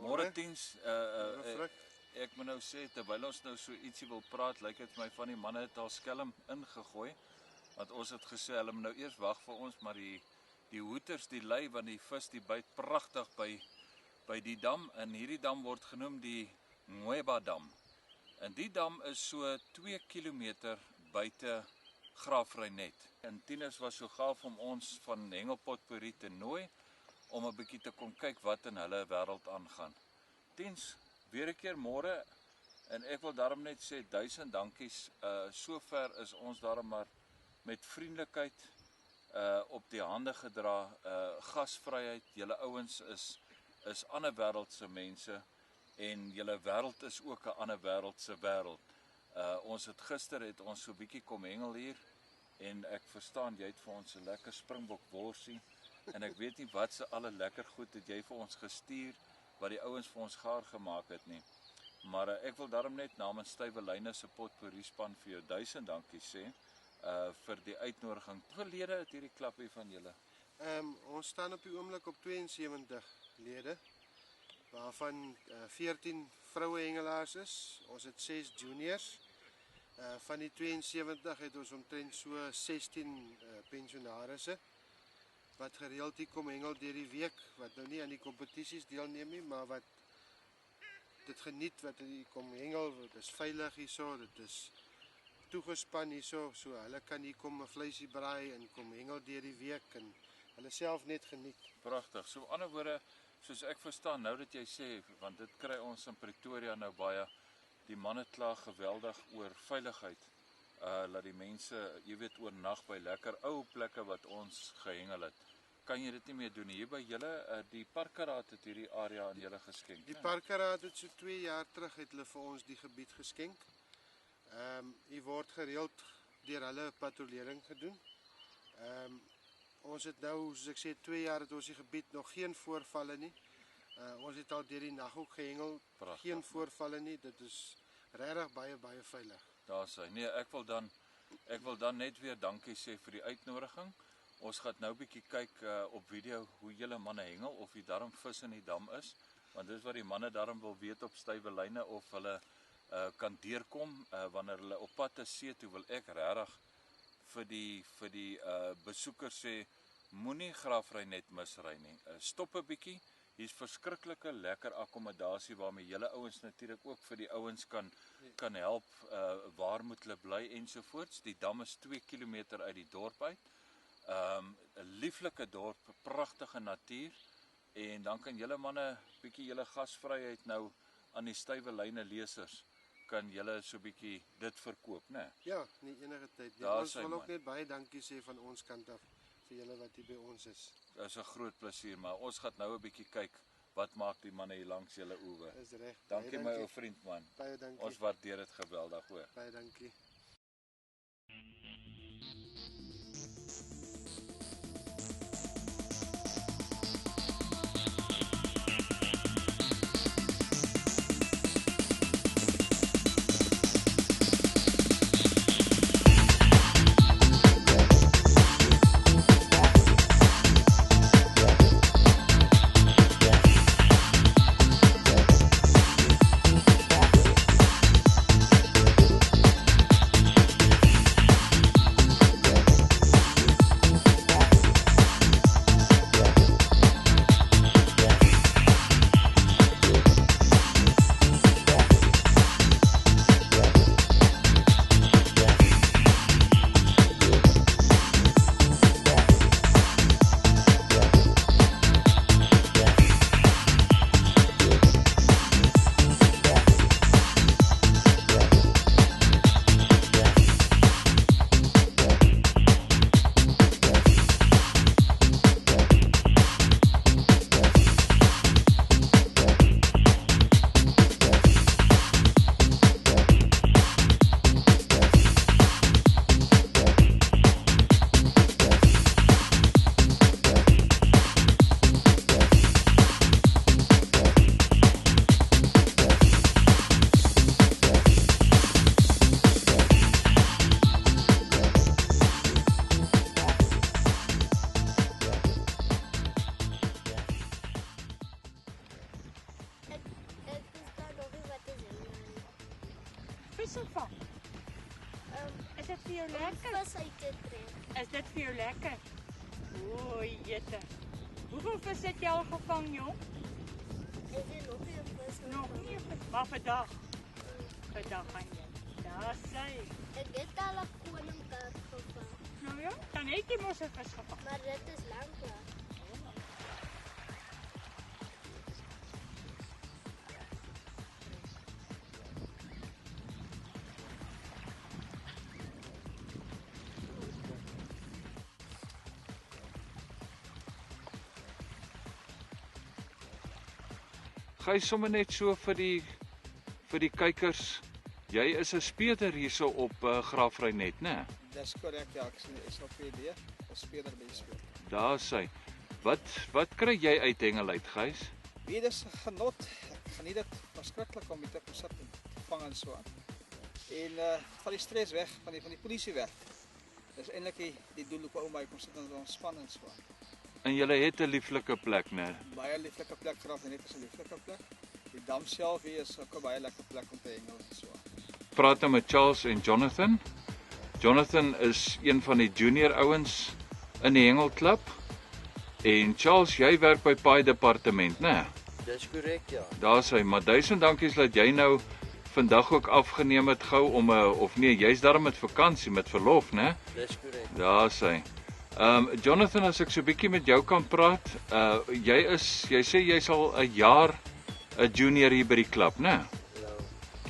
Môre Tiens, Frik. ek moet nou sê, terwyl ons nou so ietsie wil praat, lyk dit my van die manne het al skelm ingegooi, want ons het gesê, hulle moet nou eers wag vir ons, maar die hoeters, die lei, want die vis die byt pragtig by die dam, en hierdie dam word genoem die Ngweba dam, en die dam is so 2 kilometer buite Graafrenet, en Tinus was so gaaf om ons van Hengelpotpourri te nooi, om 'n bietjie te kom kyk wat in hulle wêreld aangaan. Tiens, weer 'n keer môre, en ek wil daarom net sê 1000 dankies, sover is ons daarom maar met vriendelikheid op die hande gedra, gasvryheid, julle ouens is ander wêreldse mense, en julle wêreld is ook 'n ander wêreldse wêreld. Ons het gister so 'n bietjie kom hengel hier, en ek verstaan, jy het vir ons 'n lekker springbok worsie, en ek weet nie wat se alle lekker goed het jy vir ons gestuur, wat die ouens vir ons gaar gemaak het nie. Maar ek wil daarom net namens Stywe Lyne se Potpourri span vir jou 1000 dankie sê, vir die uitnodiging. Verlede het hierdie klappie van julle? Ons staan op die oomblik op 72 lede, waarvan 14 vroue hengelaars is. Ons het 6 juniors. Van die 72 het ons omtrent so 16 pensionarisse, wat gereeld hier kom hengel deur die week, wat nou nie aan die kompetisies deelneem nie, maar wat dit geniet, wat hier kom hengel, dit is veilig hierso, dit is toegespan hierso, so hulle kan hier kom 'n vleisie braai en kom hengel deur die week en hulle self net geniet. Pragtig. So ander woorde, soos ek verstaan, nou dat jy sê, want dit kry ons in Pretoria nou baie, die manne kla geweldig oor veiligheid, laat die mense, jy weet, oornag by lekker ou plekke wat ons gehengel het. Kan jy dit nie meer doen hier by julle? Die parkeraad het hierdie area aan julle geskenk. Die parkeraad het so 2 jaar terug het hulle vir ons die gebied geskenk. Hier word gereeld deur hulle patrollering gedoen. Ons het nou, soos ek sê, 2 jaar het ons die gebied nog geen voorvalle nie. Ons het al deur die nag ook gehengel, Prachtig. Geen voorvalle nie. Dit is regtig baie veilig. Daar sê, nee, ek wil dan net weer dankie sê vir die uitnodiging. Ons gaan nou 'n bietjie kyk op video hoe julle manne hengel, of die darm vis in die dam is, want dis wat die manne darm wil weet op Stywe Lyne, of hulle kan deurkom, wanneer hulle op pad is see toe, wil ek regtig vir die besoekers sê, moenie Graafrenet misry nie. Stop 'n bietjie. Hier's verskriklike lekker akkommodasie waarmee julle ouens natuurlik ook vir die ouens kan help, waar moet hulle bly ensovoorts. Die dam is 2 kilometer uit die dorp uit. 'n lieflike dorp, pragtige natuur, en dan kan julle manne bietjie julle gasvryheid nou aan die Stywe Lyne lesers, kan julle so bietjie dit verkoop, né? Ja, nie enige tyd nie. Daar Ons sy wil ook man. net baie dankie sê van ons kant af vir julle wat hier by ons is. Dit is 'n groot plesier, maar ons gaan nou 'n bietjie kyk wat maak die manne hier langs julle oewe. Is reg. Dankie my ou vriend man. Baie dankie. Ons waardeer dit geweldig hoor. Baie dankie. visse vang? Is dit vir jou lekker? Vis uit te trek. Is dit vir jou lekker? O, jette. Hoeveel vis het jy al gevang, jong? Ek het nog nie 'n vis Nog gevang. nie, maar vandag. Vandag gaan jy. Daar sê. Ek het al 'n koningkarp gevang, Nou ja, dan het jy mos 'n vis gevang. maar dit is lank klaar. Gaan sommer net so vir die kykers. Jy is 'n speeder hierso op Graafrenet, né? Dis korrek, ja, ek is op PD, 'n speler by die speel. Daar sê. Wat kry jy uit hengel uit, Gys? Wie dis genot. Ek geniet dit verskriklik om hier te kom sit en te vang en so aan. En van die stres weg, van die polisie weg. Dis eintlik die doel hoekom my kom sit en ontspan en so aan. En jy het 'n lieflike plek, né? Baie lieflike plek, Graafrenet is 'n lieflike plek. Die dam self hier is ook 'n baie lekker plek om te hengel en so aan. Praat nou met Charles en Jonathan. Jonathan is een van die junior ouens in die hengelklub. En Charles, jy werk by Paai departement, né? Dis korrek, ja. Daar sê, maar 1000 dankies dat jy nou vandag ook afgeneem het gou om of nee, jy's daarom met vakansie, met verlof, né? Dis korrek. Daar sê. Jonathan, as ek so 'n bietjie met jou kan praat, jy sê jy's al 'n jaar 'n junior hier by die klub, né?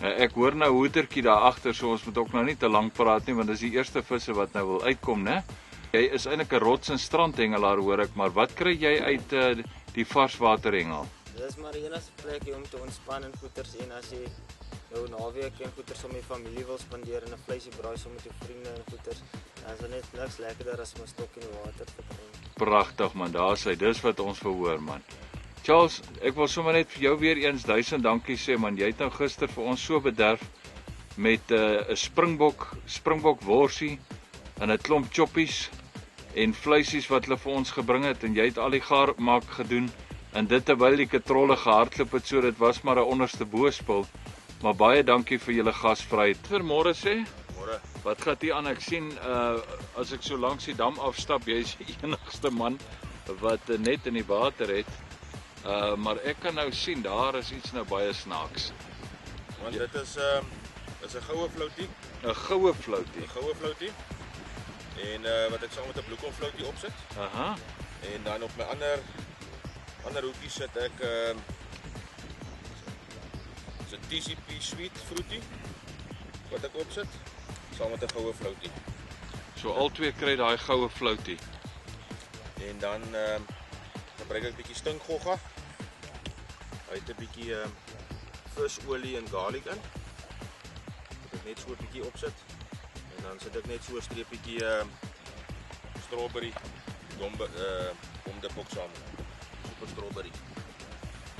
Ja. Ek hoor nou hoetertjie daar agter, so ons moet ook nou nie te lank praat nie, want dis die eerste visse wat nou wil uitkom, né? Jy is eintlik 'n rots- en strandhengelaar, hoor ek, maar wat kry jy uit die varswaterhengel? Dis maar die enigste plek om te ontspan en goeters en as jy jou naweek en goeters saam met jou familie wil spandeer en 'n vleisie braai saam met jou vriende en goeters, dan is dit net niks lekkerder as om 'n stok in die water te drink. Pragtig man, daar sê, dis wat ons verhoor man. Charles, ek wil sommer net vir jou weer eens 1000 dankie sê man, jy het nou gister vir ons so bederf met 'n springbok worsie en 'n klomp choppies en vleisies wat hulle vir ons gebring het en jy het al die gaar maak gedoen en dit terwyl die katrolle gehardloop het, so dit was maar 'n onderste boespul. Maar baie dankie vir julle gasvryheid. Môre sê? Môre. Wat gaan hier aan? Ek sien as ek so langs die dam afstap, jy is die enigste man wat net in die water het. Maar ek kan nou sien daar is iets nou baie snaaks. Want dit is 'n goue floutie, 'n goue floutie. 'n goue floutie. En wat ek saam met 'n bloekom floutie opsit. Aha. En dan op my ander hoekie sit ek 'n TCP sweet fruitie wat ek opsit saam met 'n goue floutie. So al twee kry daai goue floutie. En dan gebruik ek 'n bietjie stinkgogga. Hy het 'n bietjie visolie en garlic in. Wat ek net so 'n bietjie opsit. En dan sit ek net so 'n streepietjie strawberry om die bok saam. Super strawberry.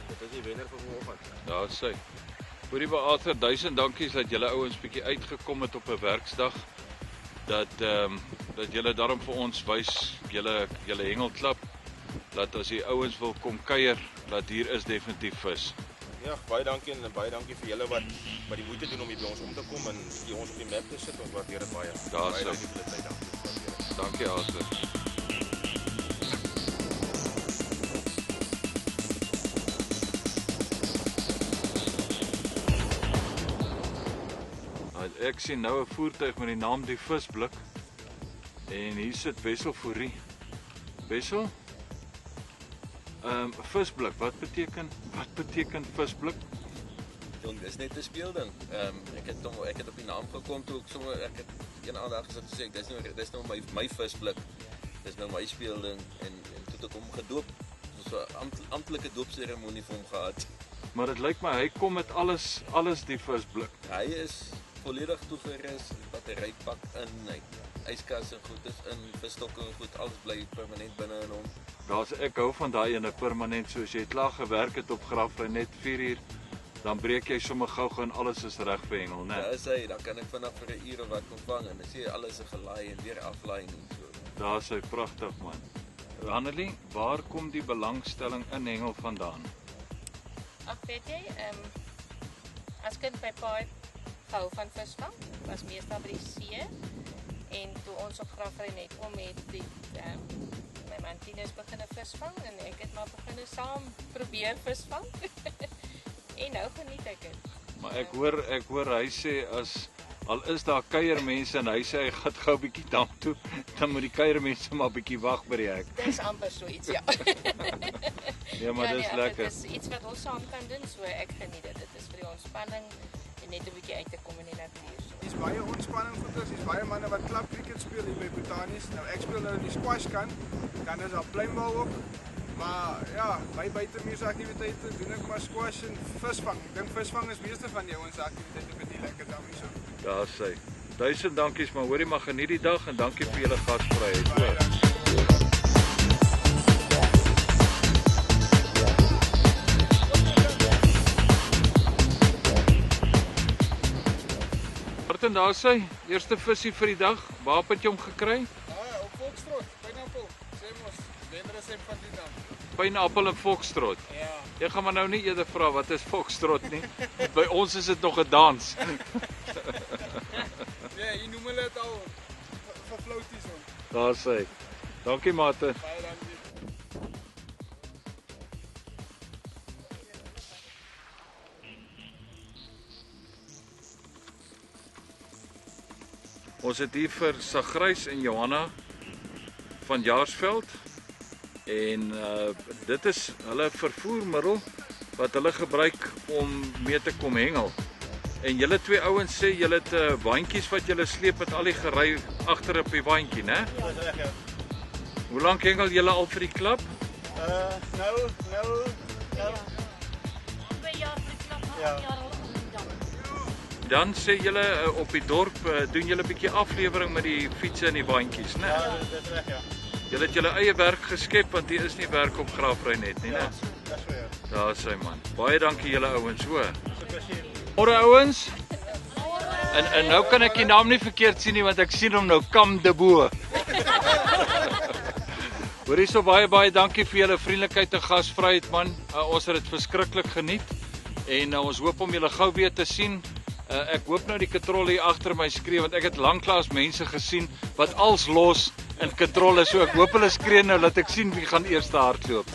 Dit is die wenner vir vanoggend. Daar sê. Hoorie Arthur, 1000 dankies dat julle ouens bietjie uitgekom het op 'n werksdag. Dat julle daarom vir ons wys julle hengelklub dat as die ouens wil kom kuier, dat hier is definitief vis. Ja, baie dankie en baie dankie vir julle wat die moeite doen om hier by ons om te kom en hier ons op die map te sit. Ons waardeer dit baie. Daar Baie sou. dankie vir die tyd. Dankie. Dankie Arthur. Ek sien nou 'n voertuig met die naam die Visblik. En hier sit Wessel Fourie. Wessel? Visblik, wat beteken Visblik? Jong, dis net 'n speelding. Ek het op die naam gekom toe ek het een aandag gesit gesê dis nou my visblik. Dis nou my speelding en toe het ek hom gedoop. So 'n amptelike doopseremonie vir hom gehad. Maar dit lyk my hy kom met alles die Visblik. Hy is volledig toegerus, batterypak in, hy yskas en goed is in, visstokke en goed, alles bly permanent binne in hom. Ek hou van daai ene permanent, soos jy klaar gewerk het op Graafrenet 4 uur, dan breek jy sommer gou en alles is reg vir hengel, né? Ja, is hy, dan kan ek vanaf vir 'n uur of wat kom vang en dan sien jy alles is gelaai en weer aflaai en so. Daar's hy, pragtig man. Hanelie, waar kom die belangstelling in hengel vandaan? Ag weet jy, as kind by Paai gehou van visvang. Dit was meestal by die see. En toe ons op Graafrenet kom het my man Tinus begin visvang en ek het maar begin saam probeer visvang. En nou geniet ek dit. Maar ek hoor hy sê al is daar kuiermense en hy sê hy gaan gou 'n bietjie dam toe, dan moet die kuiermense maar 'n bietjie wag by die hek. Dis amper so iets, ja. Ja, maar dis lekker. Dit is iets wat ons saam kan doen, so ek geniet dit. Dit is vir die ontspanning en net 'n bietjie uit te kom in die natuur. Dis baie ontspanning goeders, dis baie manne wat klap cricket speel hier by Botanies. Nou ek speel nou in die squash kant, dan is daar pluimbal ook. Maar ja, my buitemuursaktiwiteite doen ek maar squash en visvang. Ek dink visvang is meeste van die ouens aktiwiteite vir die lekker dan hierso. Daar sê. 1000 dankies, maar hoorie maar geniet die dag en dankie vir julle gasvryheid. Martin, daar sê, eerste visie vir die dag. Waar het jy hom gekry? Op Volkstrot, pineappel. Sê mos, wenresep van die dag. Pineappel en Foxtrot. Ja. Jy gaan maar nou nie eerder vra wat is Foxtrot nie. By ons is dit nog 'n dans. Nee, jy noem hulle dit al vir flouties on. Daar sê. Dankie Mate. Baie dankie. Ons het hier vir Sagrys en Johanna van Jaarsveld en dit is hulle vervoermiddel wat hulle gebruik om mee te kom hengel. En julle twee ouens sê julle het waantjies wat julle sleep met al die gery agter op die waantjie, né? Ja, dis reg. Hoe lank hengel julle al vir die klub? Nou. 2 jaar vir die klub, Ja. 8 jaar al op die dam. Dan sê julle op die dorp doen julle 'n bietjie aflewering met die fietsse en die waantjies, né? Ja, dis reg, ja. Julle het julle eie werk geskep want hier is nie werk op Graafrenet nie, né? Dis so ja. Daar sê man. Baie dankie julle ouens, hoor. Môre ouens. En nou kan ek die naam nie verkeerd sien nie want ek sien hom nou Kam de Bo. Hoorie so baie dankie vir julle vriendelikheid en gasvryheid man. Ons het dit verskriklik geniet en ons hoop om julle gou weer te sien. Ek hoop nou die katrol hier agter my skree want ek het lanklaas mense gesien wat als los in katrolle, so ek hoop hulle skree nou dat ek sien wie gaan eers hardloop.